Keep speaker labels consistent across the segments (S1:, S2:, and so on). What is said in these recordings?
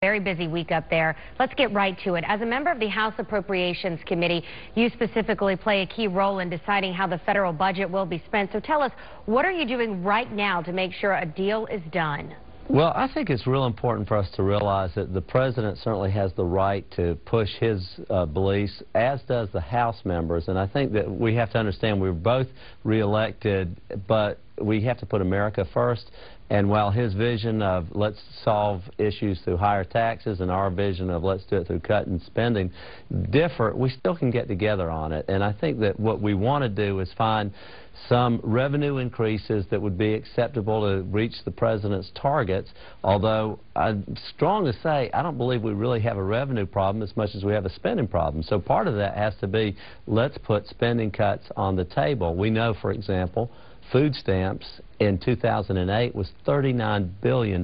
S1: Very busy week up there. Let's get right to it. As a member of the House Appropriations Committee, you specifically play a key role in deciding how the federal budget will be spent. So tell us, what are you doing right now to make sure a deal is done?
S2: Well, I think it's real important for us to realize that the president certainly has the right to push his beliefs, as does the House members. And I think that we have to understand we're both reelected, but we have to put America first. And while his vision of let's solve issues through higher taxes and our vision of let's do it through cutting spending differ, we still can get together on it. And I think that what we want to do is find some revenue increases that would be acceptable to reach the president's targets, although I'm strong to say I don't believe we really have a revenue problem as much as we have a spending problem. So part of that has to be let's put spending cuts on the table. We know, for example, food stamps in 2008 was $39 billion.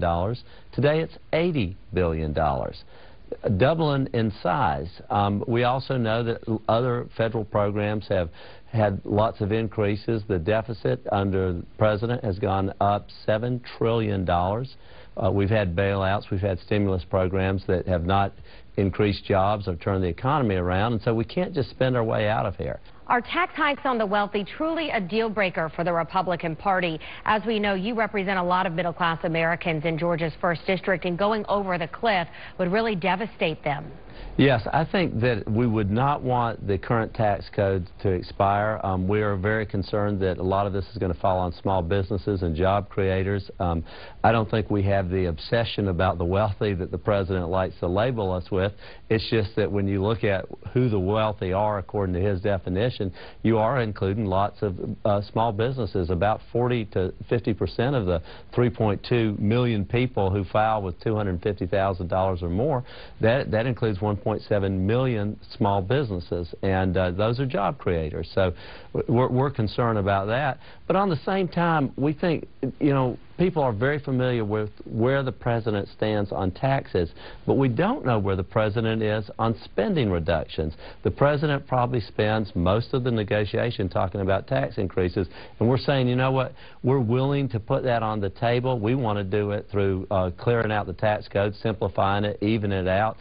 S2: Today it's $80 billion. Doubling in size. We also know that other federal programs have had lots of increases. The deficit under the president has gone up $7 trillion. We've had bailouts, we've had stimulus programs that have not increased jobs or turned the economy around, and so we can't just spend our way out of here.
S1: Are tax hikes on the wealthy truly a deal breaker for the Republican Party? As we know, you represent a lot of middle-class Americans in Georgia's 1st District, and going over the cliff would really devastate them.
S2: Yes, I think that we would not want the current tax code to expire. We are very concerned that a lot of this is going to fall on small businesses and job creators. I don't think we have the obsession about the wealthy that the president likes to label us with. It's just that when you look at who the wealthy are according to his definition, you are including lots of small businesses. About 40 to 50% of the 3.2 million people who file with $250,000 or more, that includes 1.7 million small businesses, and those are job creators. So we're concerned about that. But on the same time, we think, you know, people are very familiar with where the president stands on taxes, but we don't know where the president is on spending reductions. The president probably spends most of the negotiation talking about tax increases, and we're saying, you know what, we're willing to put that on the table. We want to do it through clearing out the tax code, simplifying it, evening it out,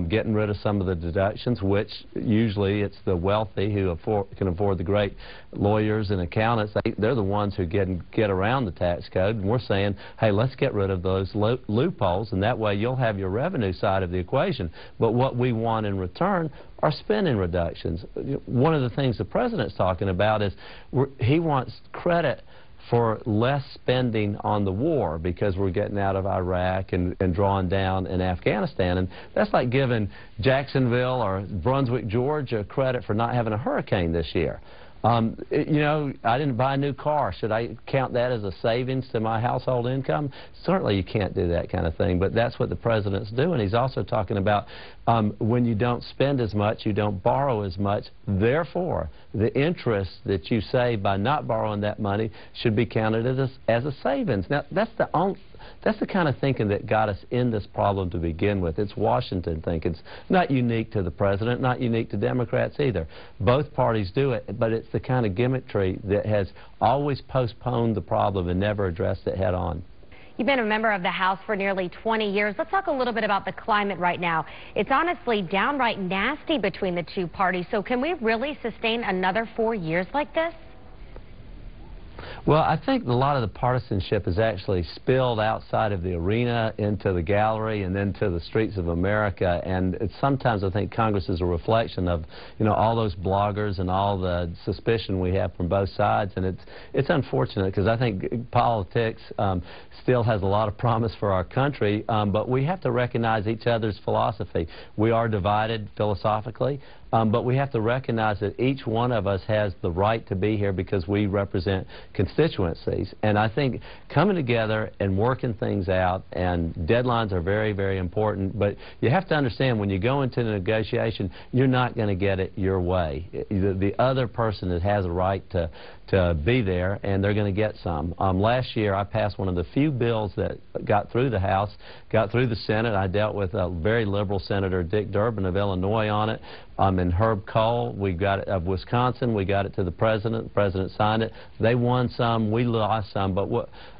S2: getting rid of some of the deductions, which usually it's the wealthy who can afford the great lawyers and accountants. They're the ones who get around the tax code. And we're saying, hey, let's get rid of those loopholes, and that way you'll have your revenue side of the equation. But what we want in return are spending reductions. One of the things the president's talking about is he wants credit for less spending on the war because we're getting out of Iraq and drawing down in Afghanistan. And that's like giving Jacksonville or Brunswick, Georgia credit for not having a hurricane this year. You know, I didn't buy a new car. Should I count that as a savings to my household income? Certainly you can't do that kind of thing, but that's what the president's doing. He's also talking about when you don't spend as much, you don't borrow as much. Therefore, the interest that you save by not borrowing that money should be counted as a savings. Now, that's the kind of thinking that got us in this problem to begin with. It's Washington thinking. It's not unique to the president, not unique to Democrats either. Both parties do it, but it's the kind of gimmickry that has always postponed the problem and never addressed it head on.
S1: You've been a member of the House for nearly 20 years. Let's talk a little bit about the climate right now. It's honestly downright nasty between the two parties. So can we really sustain another 4 years like this?
S2: Well, I think a lot of the partisanship has actually spilled outside of the arena into the gallery and then to the streets of America. And sometimes I think Congress is a reflection of, you know, all those bloggers and all the suspicion we have from both sides. And it's unfortunate because I think politics still has a lot of promise for our country, but we have to recognize each other's philosophy. We are divided philosophically. But we have to recognize that each one of us has the right to be here because we represent constituencies. And I think coming together and working things out, and deadlines are very, very important, but you have to understand when you go into the negotiation, you're not going to get it your way. The other person that has a right to be there, and they're going to get some. Last year, I passed one of the few bills that got through the House, got through the Senate. I dealt with a very liberal Senator Dick Durbin of Illinois on it. and Herb Cole. We got it of Wisconsin. We got it to the president. The president signed it. They won some. We lost some. But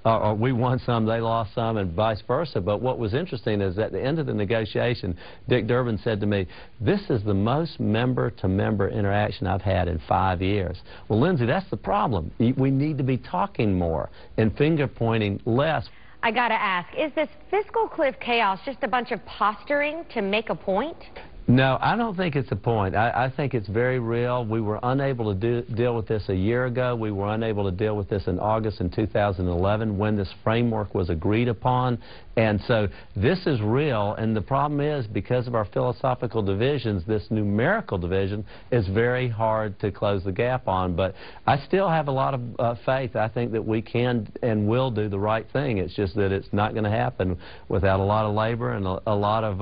S2: or we won some. They lost some, and vice versa. But what was interesting is at the end of the negotiation, Dick Durbin said to me, "This is the most member-to-member interaction I've had in 5 years." Well, Lindsay, that's the problem. We need to be talking more and finger-pointing less.
S1: I got to ask, is this fiscal cliff chaos just a bunch of posturing to make a point?
S2: No, I don't think it's a point. I think it's very real. We were unable to deal with this a year ago. We were unable to deal with this in August in 2011 when this framework was agreed upon. And so this is real, and the problem is because of our philosophical divisions, this numerical division is very hard to close the gap on. But I still have a lot of faith. I think that we can and will do the right thing. It's just that it's not going to happen without a lot of labor and a lot of,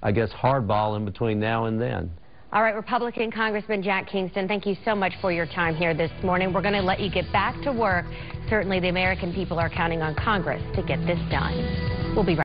S2: I guess, hardball in between now and then.
S1: All right, Republican Congressman Jack Kingston, thank you so much for your time here this morning. We're going to let you get back to work. Certainly the American people are counting on Congress to get this done. We'll be right back.